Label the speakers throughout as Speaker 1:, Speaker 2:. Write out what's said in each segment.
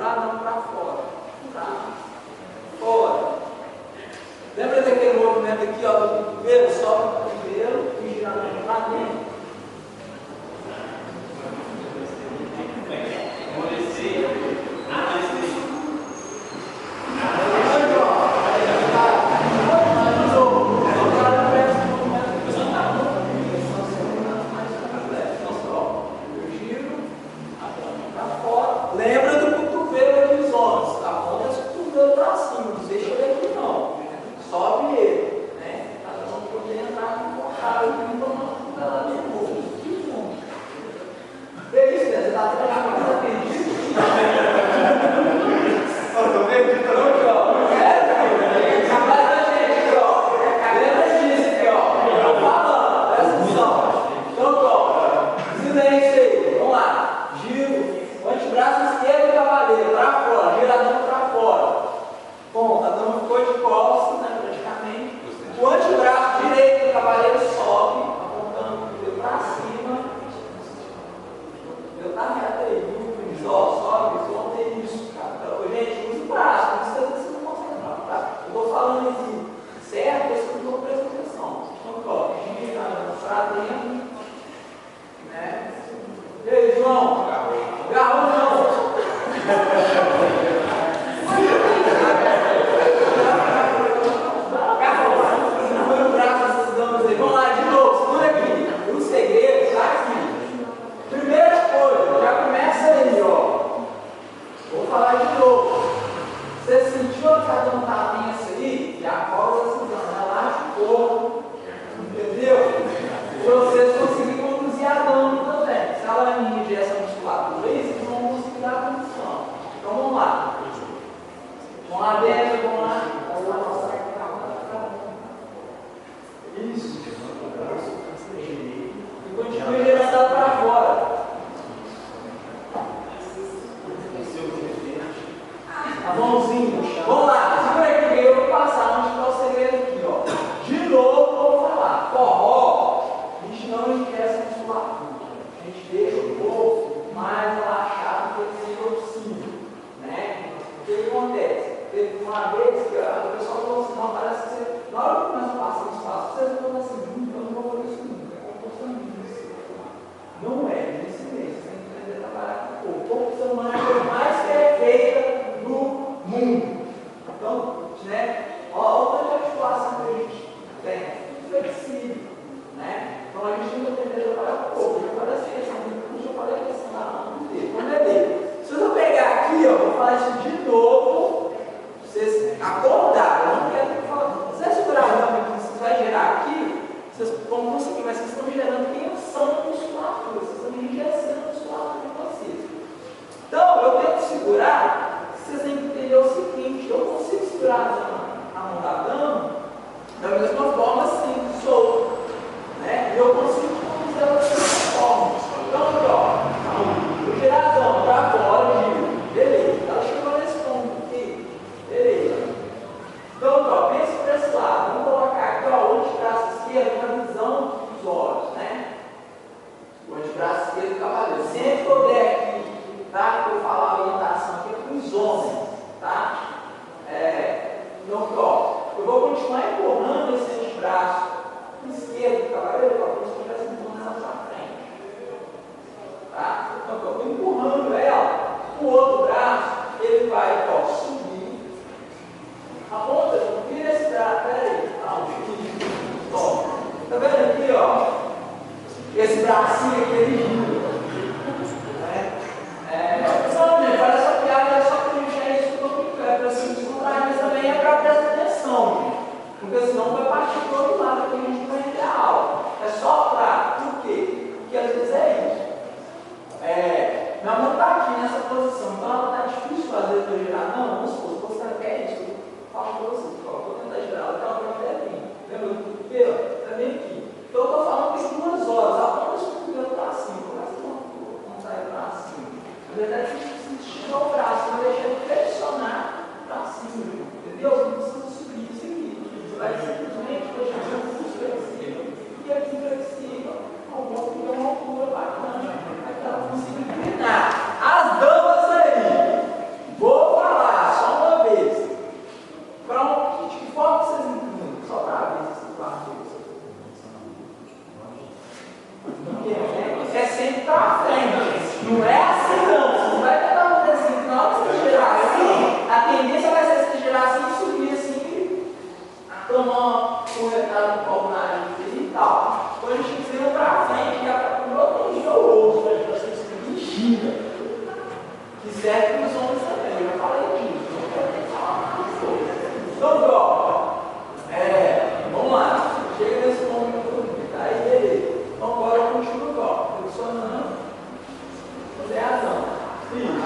Speaker 1: giradão para fora. Tá? Fora. Lembra daquele movimento aqui, ó, do cotovelo? Sobe o cotovelo e giradão para dentro. serve para os homens também, eu já falei disso, não quero nem falar mais coisas. Então, ó, vamos lá, chega nesse ponto, tá aí, beleza. Então, agora eu continuo, ó, flexionando, reação. Isso.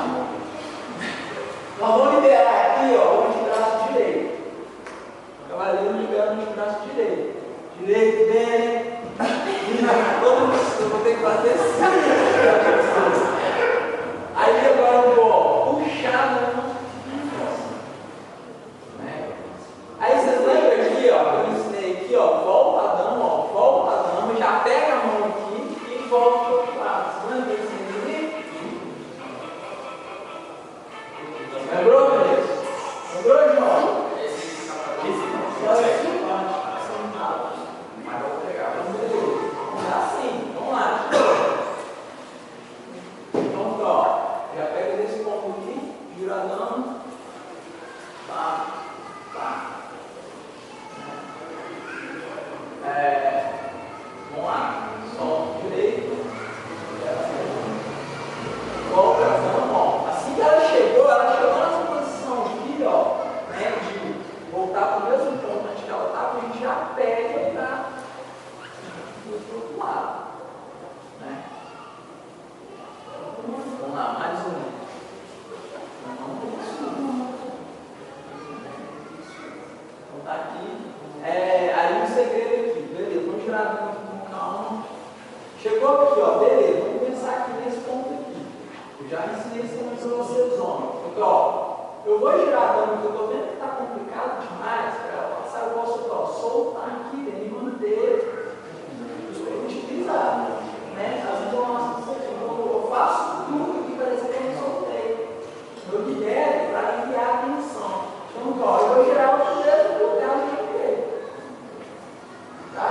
Speaker 1: Nós vamos liberar aqui, ó, o antebraço direito. O cavaleiro libera o antebraço direito. Direito, bem. Todo mundo, eu vou ter que fazer assim. Aí agora eu vou puxar a mão. Aí vocês lembram aqui, ó, eu ensinei aqui, ó, volta a dama, já pega a mão aqui e volta para o outro lado. Vocês lembram que eu ensinei aqui? Lembrou, Deus? Lembrou, João? Mas vou pegar. Assim, vamos lá. Então, ó, já pega desse ponto aqui, gira a dama. Tá, tá. Vamos lá. Solta direito. Volta a dama, ó. Assim que ela chegou nessa posição aqui, ó, né, de voltar para o mesmo ponto onde ela estava, a gente já pega e dá do outro lado, né? Vamos lá, mais um. Então tá aqui. Aí o segredo aqui, beleza, vamos girar com calma. Chegou aqui, ó, beleza, vamos pensar aqui nesse ponto aqui. Eu já ensinei isso também para vocês, homens. Então, ó, eu vou girar a dama, porque eu estou vendo que está complicado demais para ela passar. Eu posso, ó, soltar aqui, e manter utilizado, né? As informações que eu faço tudo que parece que eu soltei. Eu libero para aliviar a tensão. Então, ó, eu vou girar o primeiro lugar do meu jeito. Tá?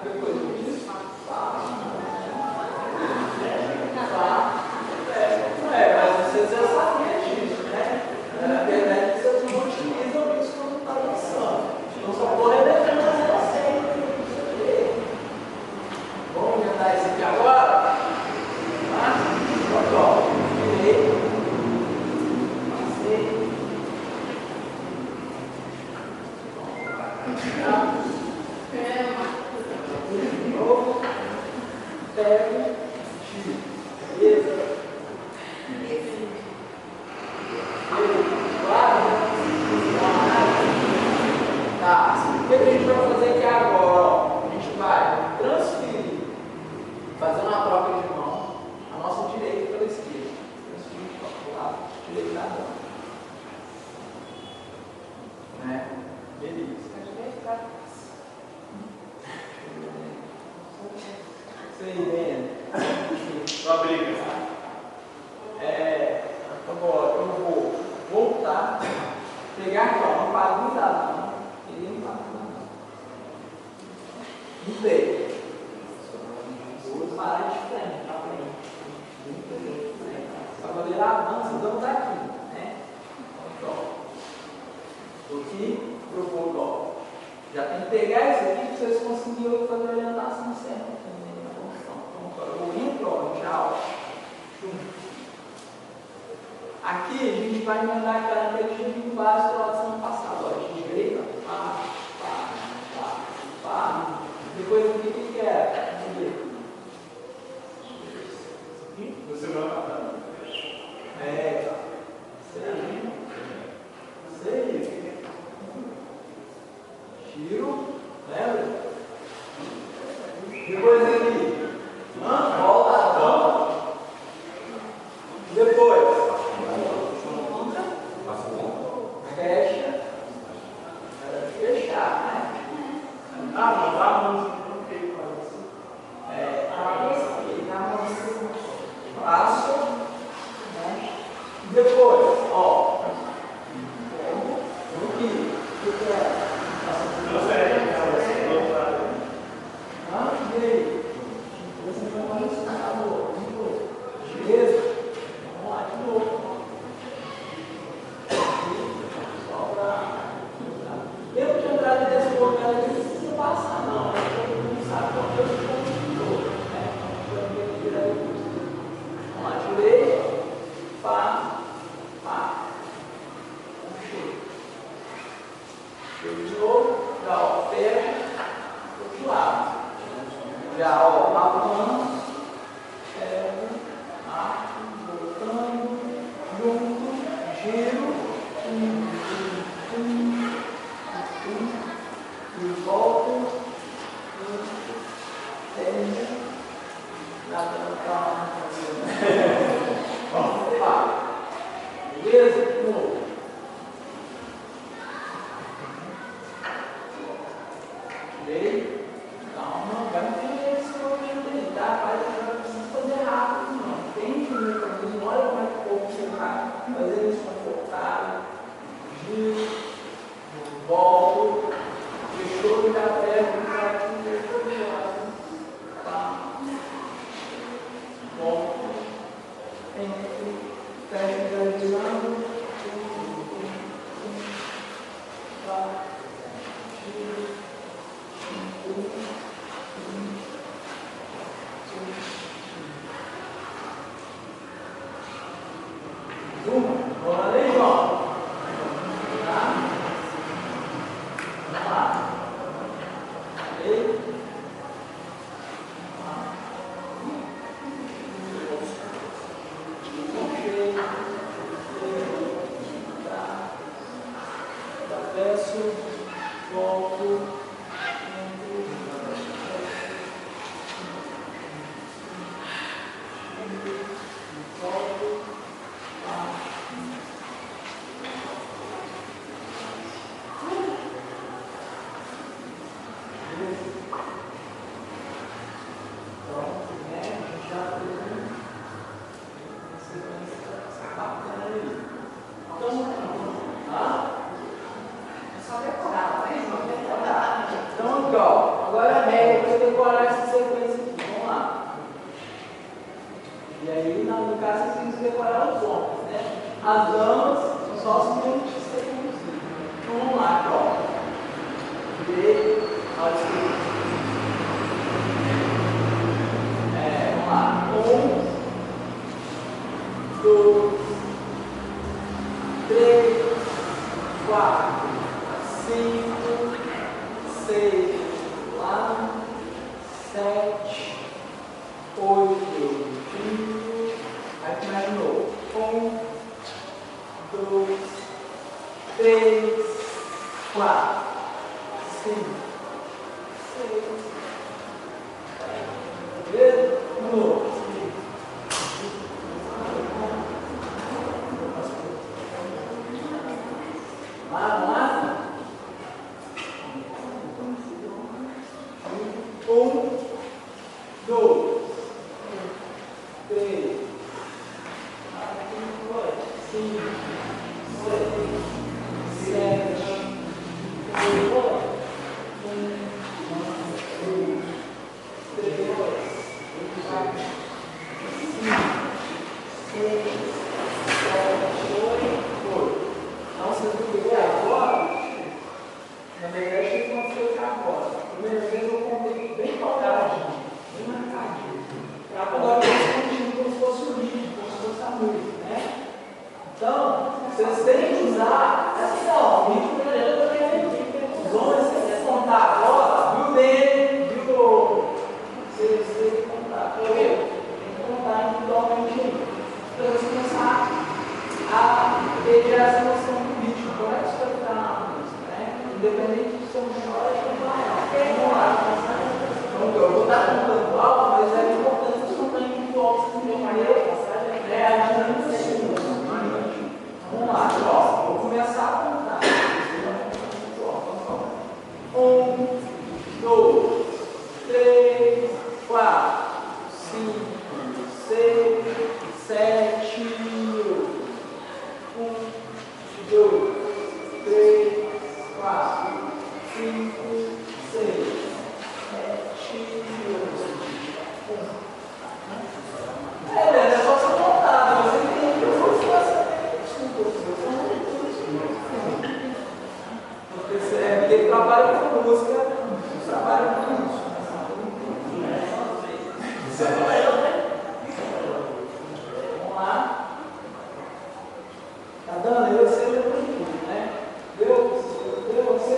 Speaker 1: Depois eu disse, mas vocês já sabiam disso, né? Na verdade, vocês não utilizam isso quando está dançando. Então, só vou reverter mais você. Vamos tentar isso aqui agora? Tá? Ó, direito. Passei. Pego, tiro. Beleza? Claro? Tá. O que a gente vai fazer aqui agora? Ó? A gente vai transferir, fazendo uma troca de mão, a nossa direita pela esquerda. Transferir para o lado direito da mão. Né? Beleza. Isso aí, né?
Speaker 2: Só briga.
Speaker 1: Agora eu vou voltar, pegar aqui, ó, uma palhinha da mão, e limpar a mão. Muito bem. Vou parar de frente, tá bem? Muito bem. A cavaleira avança, então daqui, né? Então, estou aqui, propor, ó. Já tem que pegar isso aqui para vocês conseguirem fazer a orientação certa também na construção. Então, eu vou entrar, ó, já, ó. Aqui a gente vai mandar aquele giro básico da semana passada, ó. Direita, pá, pá, pá, pá. Depois o que é? Vamos ver.
Speaker 2: Você vai matar.
Speaker 1: Isso aí. Giro, lembra? Depois aqui, volta a dama. Depois, fecha. De novo, já ó, fecha, outro lado. Já ó, avança, pega, arco, voltando, junto, giro, e volta, tende, nada não calma, beleza? De novo. Veio, calma, vai entender esse movimento aí, tá? Não precisa fazer rápido, não. Entende o mecanismo, olha como é que o corpo você está fazendo isso confortável. Giro, volto, fechou e já pega o cara que deixou de lado. Tá? Volto, entre, fecha finalizando. Tá? Giro. Bora ali, João. Tá? Vamos lá. E? Ok. Tá. Peço. Volto. As damas são só os clientes que você conduzir. Então vamos lá, ó. B, ao esquerdo. Vamos lá. 1, 2, 3, 4, 5, 6, lá, 7, 8, 5. Aí começa de novo. 1, 2, 3, 4, 5, 6, 7, beleza? De novo. Vamos lá? 1, 2, 3, 4, 5, 6, 7, 8, Então, vocês vão ver agora, na verdade, o que aconteceu aqui agora? Primeira vez eu contei bem quadradinho, bem marcadinho. Agora eu estou sentindo como se fosse o ritmo, como se fosse a música, né? Então, vocês têm que usar essa o ritmo da gente também. Os homens, vocês têm que contar agora, viu dele, viu? Vocês têm que contar, tem que contar individualmente aí. Para você começar a ter essa noção do ritmo, como é que isso vai ficar na música, né? Independente de ser um menor ou maior. Vamos lá. Então, eu vou estar contando algo, mas é importante vocês contarem individual, vocês entenderem a dinâmica do segundo. Vamos lá, ó. Vou começar a contar. 1, 2, 3, 4, 5, 6, 7, 8. 1, 2, 3, 4, 5, 6, 7, 8. É só você contar, você entende? Eu vou porque você trabalha com música, você trabalha com isso. Vamos lá. Tá dando? Eu sei depois de tudo, né? Deu? Você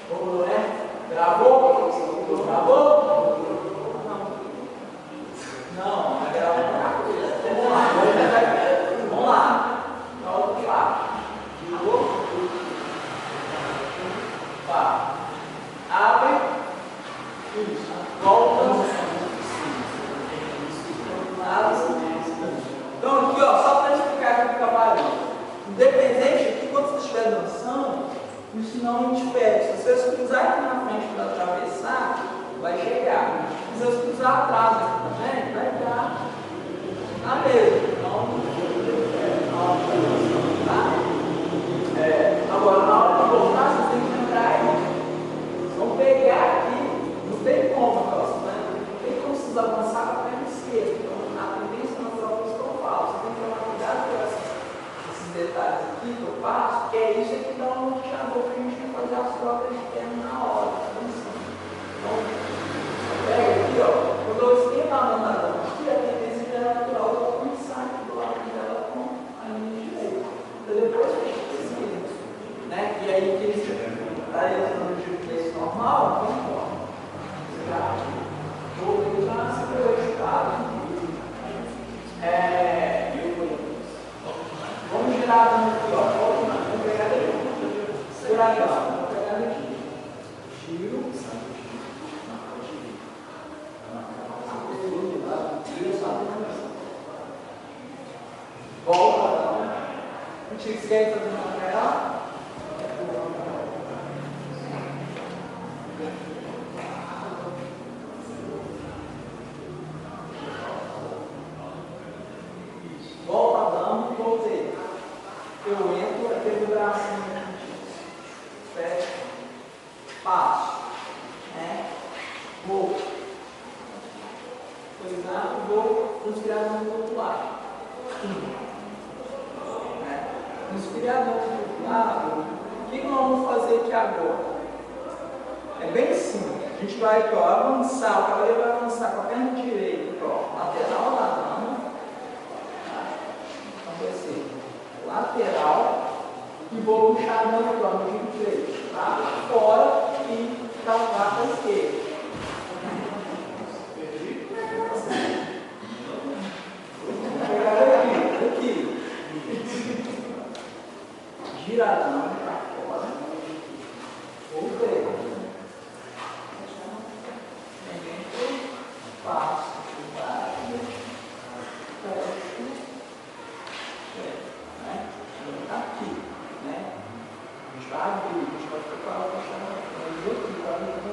Speaker 1: Vamos, né? Gravou? Gravou? Não, não gravou. Vamos lá. Vamos lá. Vamos lá. Gravou? Pá. Abre. Isso. Volta. Então aqui, ó, só para explicar aqui o trabalho. Independente aqui, quando você estiver dançando, isso não impede. Se você cruzar aqui na frente para atravessar, vai chegar. Se você cruzar atrás aqui também, vai dar na mesma. Então, tá? Agora, na hora de voltar, vocês têm que entrar aí. Vocês vão pegar aqui, não tem como, não tem como vocês avançar com a perna esquerda. Então, a tendência natural que eu falo, você tem que tomar cuidado com esses detalhes aqui que eu passo, que é isso que dá um norteador para a gente não fazer as trocas de perna na hora. Então, pega aqui, ó, quando eu esquento a mão da mão aqui, a tendência é natural de eu começar aqui do lado dela com a linha direita. Então, depois a gente precisa, né? E aí, que eles estão no GPS normal, não importa. Vou usar esse prejudicado. Vamos girar a mão aqui, ó. Vamos pegar daqui. Segurar aqui, ó. Vamos pegar daqui. Giro. Volta. Não tinha que seguir fazer uma lateral. Volta dando, voltei. Eu entro, aquele bracinho aqui, fecho, passo, né? Vou. Coisar, vou inspirador do outro lado. Né? Inspirador do outro lado, o que nós vamos fazer aqui agora? É bem simples. A gente vai aqui, ó, avançar, o cavaleiro vai avançar com a perna direita, aqui, ó, lateral, ladrão. Vai ser lateral e vou puxar a mão aqui, ó, no giro direito, tá? Fora e travar para a esquerda. Aqui. Giradão para fora. Voltei. Passo. Aqui, né? A gente vai abrir, a gente vai preparar para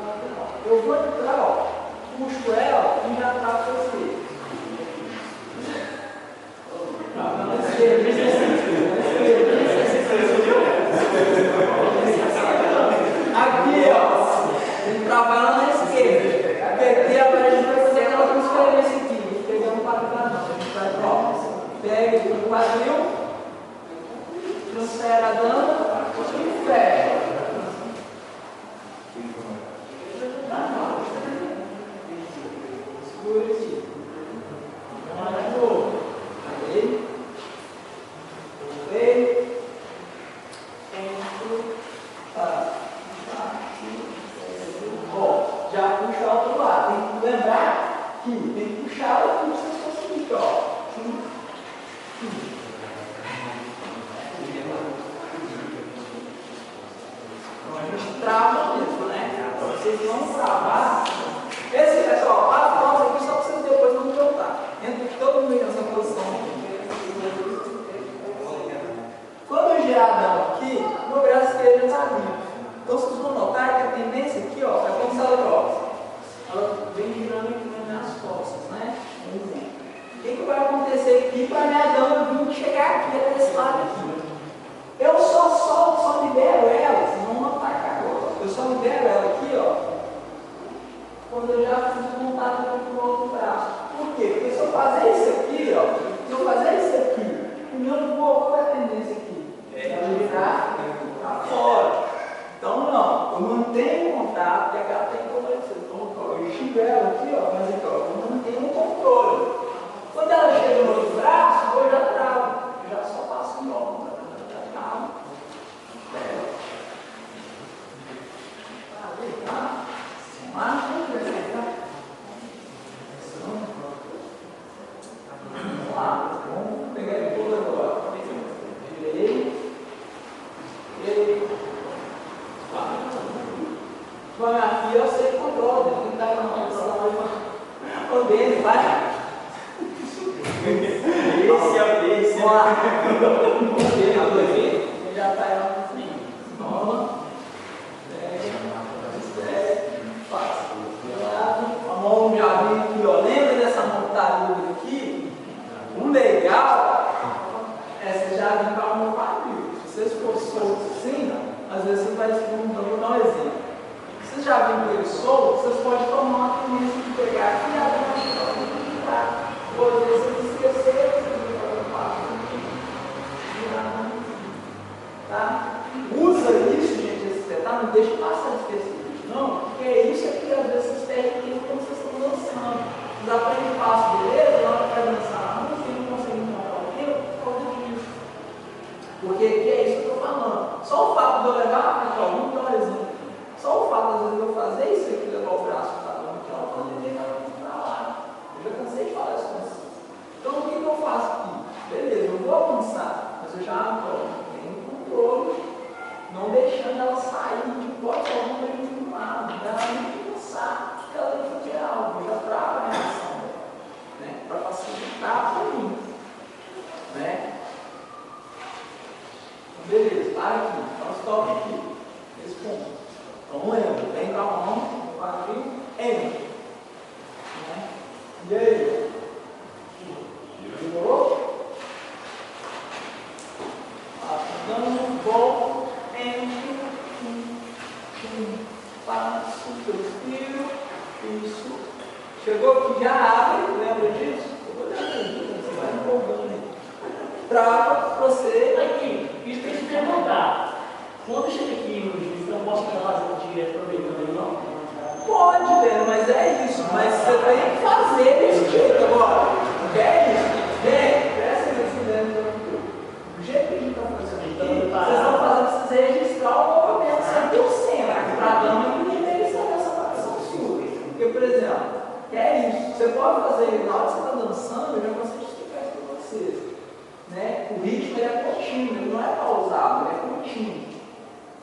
Speaker 1: lateral. Eu vou entrar, ó, puxo ela e já trago para você. Na esquerda, aqui, ó, tem que trabalhar na esquerda. Aqui, agora a gente vai fazer aquela transferência aqui. A gente pega um quadril, a gente vai, ó, pega o quadril. Transfere a dama e fecha. Segura aqui. Vamos de novo. Aí. Voltei. Entro. Ó, já puxa o outro lado. Tem que lembrar que tem que puxar ela como se fosse isso, ó. Trava mesmo, né? Vocês vão travar. Esse, pessoal, para a pausa aqui só para vocês depois não voltar. Entra todo mundo nessa posição. Quando eu girar a mão aqui, meu braço esquerdo está livre. Então vocês vão notar que a tendência aqui, ó, é como se ela grossa. Ela vem girando aqui nas minhas costas, né? O que vai acontecer aqui para a minha dama vir chegar aqui até esse lado aqui? Eu só libero ela, vocês vão notar agora. Eu só libero ela aqui, ó, quando eu já fiz o contato com o outro braço. Por quê? Porque se eu fazer isso aqui, ó, o meu corpo é a tendência aqui. Ela virar para fora. Então, não, eu mantenho o contato e a gata tem que conversar. Então, eu o Bene, vai.
Speaker 3: Esse é o desse.
Speaker 1: Vamos lá. O Bene aqui, ele já está aí lá no fim. Toma. Fácil. A mão já vem aqui, ó. Lembra dessa montaria aqui? O legal é você já vir com a mão quadril. Se vocês for soltos assim, às vezes você vai esconder. Vou dar um exemplo. Se vocês já vêm com ele solto, vocês podem tomar uma tendência de pegar aqui e abrir uma chave e virar. Ou às vezes vocês esqueceram, vocês vão fazer um passo aqui. Virar. Tá? Usa isso, gente, esse detalhe, não deixa passar despercebido. Não, porque é isso que às vezes vocês perdem tempo quando vocês estão dançando. Vocês aprendem passo, beleza? Na hora que vai dançar a música, não conseguem montar o tempo por causa disso. Porque é isso que eu estou falando. Só o fato de eu levar, vamos dar um exemplo. Só o fato, às vezes, de eu fazer isso aqui, levar o braço para lá, que ela pode levar para lá. Eu já cansei de falar isso com vocês. Então, o que eu faço aqui? Beleza, eu vou avançar, mas eu já tenho controle. Não deixando ela sair de hipótese alguma de um lado, ela nem pensar que ela tem que fazer algo, eu já travo a reação dela, né? Para facilitar para mim. Né? Beleza, para aqui, dá um stop aqui, esse ponto. Então lembra, vem com a mão, no quadril, entra. Né? E aí? Virou? Dando volta. Passo, respiro, isso. Chegou aqui, já abre, lembra disso? Eu vou dar uma ajuda, você vai empolgando aí. Trava para você.
Speaker 4: Aqui, isso tem que se perguntar. Quando chega aqui no juiz, eu não posso fazer direto aproveitando aí, não?
Speaker 1: Pode, Beno, mas é isso. Mas você tem que fazer desse jeito agora. É isso? Bem, presta atenção dentro do jeito que a gente está fazendo aqui, vocês estão fazendo você registrar o movimento 100%. Para a dama entender isso nessa partição sua. Porque, por exemplo, é isso. Você pode fazer, na hora que você está dançando, eu já consigo explicar isso para vocês. Né? O ritmo é contínuo, ele não é pausado, ele é contínuo.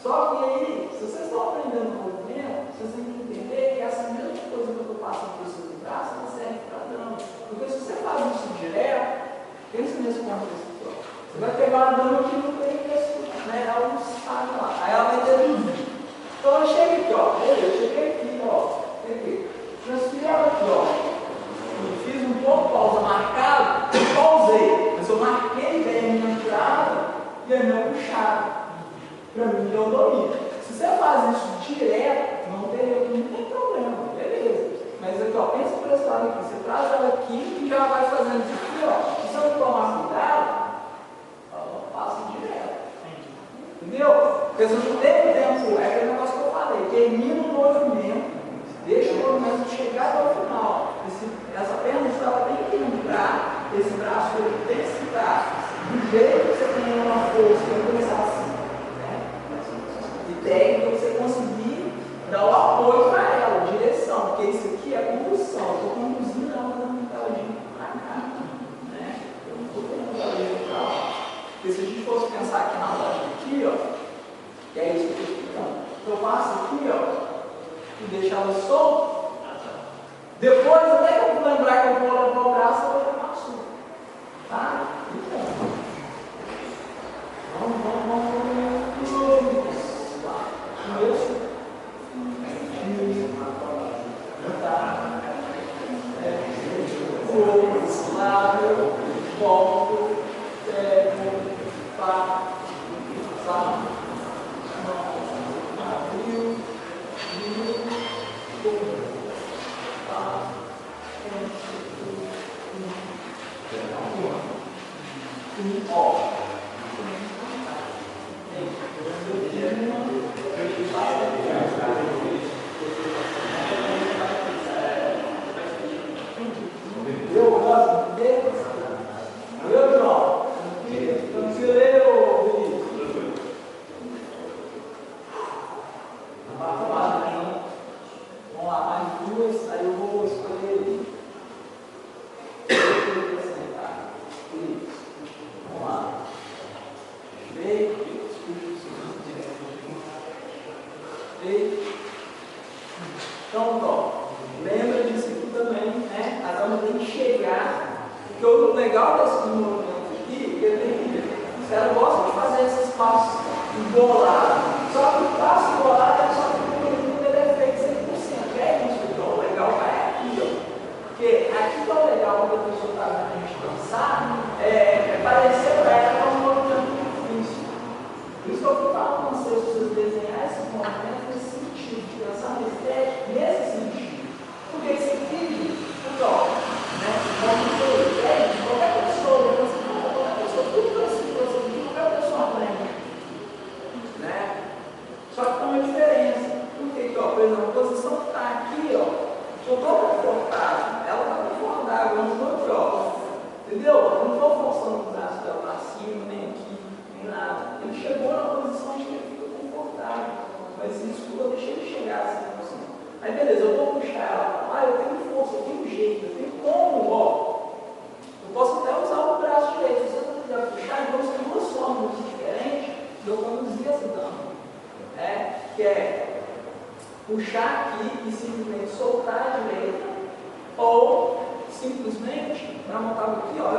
Speaker 1: Só que aí, se vocês estão aprendendo o movimento, vocês têm que entender que essa mesma coisa que eu estou passando por cima do braço não serve para a dama. Porque se você faz isso direto, pensa nesse contexto. Você vai pegar uma dama que não tem isso, né? Ela não sabe lá. Aí ela vai deduzir. Então eu chego aqui, ó. Eu cheguei aqui, ó. Peguei. Transferi ela aqui, ó. Eu fiz um pouco pausa marcada, eu pausei. Mas eu marquei bem a minha entrada e a minha puxada. Para mim, eu domino. Se você faz isso direto, não tem problema, beleza. Mas aqui, ó, pensa por esse lado aqui. Você traz ela aqui e já vai fazendo isso aqui, ó. Se você não tomar cuidado, ela passa direto. Entendeu? Porque você não tem tempo, é aquele negócio que eu falei. Termina o movimento, deixa o movimento chegar até o final. Essa perna, ela tem que entrar, esse braço tem que ficar do jeito que você tem uma força, tem que começar assim. Técnica você conseguir dar o apoio para ela, direção, porque isso aqui é condução, eu estou conduzindo ela da mentalidade para cá, né? Eu não estou tendo mentalidade para lá. Porque se a gente fosse pensar aqui na loja aqui, ó, que é isso que eu estou explicando, eu passo aqui, ó, e deixo ela solta, depois até que eu lembrar que eu vou levar o braço, eu já passo, tá? Então, vamos. Volto, pego, pá, sá, não, abriu, pá, ó. Eu gosto de Porque o legal desse movimento aqui, que os caras gostam de fazer esses passos embolados. Só que o passo embolado é só que o movimento ele é feito 100%. É isso, então o legal vai aqui, ó. Porque aqui que é o legal quando a pessoa está vendo a gente dançar, é parecer para ela que é um movimento difícil. Por isso que eu fui falando com vocês desenhar esse movimento nesse sentido, de pensar no estético nesse sentido. Porque esse vídeo, então, né? Qualquer pessoa, tudo que qualquer pessoa aprende. Né? Só que tem uma diferença. Porque aqui, ó, por exemplo, a posição que está aqui, ó, eu estou confortável, ela está confortável, eu não estou aqui, ó. Entendeu? Eu não estou forçando o braço dela para cima, nem aqui, nem nada. Ele chegou na posição de que ele fica confortável. Mas isso eu deixei ele chegar assim. Aí beleza, eu vou puxar ela, eu tenho força, eu tenho jeito, eu tenho como, ó. Eu posso até usar o braço direito, se você não quiser puxar, então você tem duas formas diferentes de eu conduzir essa dama. Que é puxar aqui e simplesmente soltar a direita, ou simplesmente, na mão estava aqui, ó,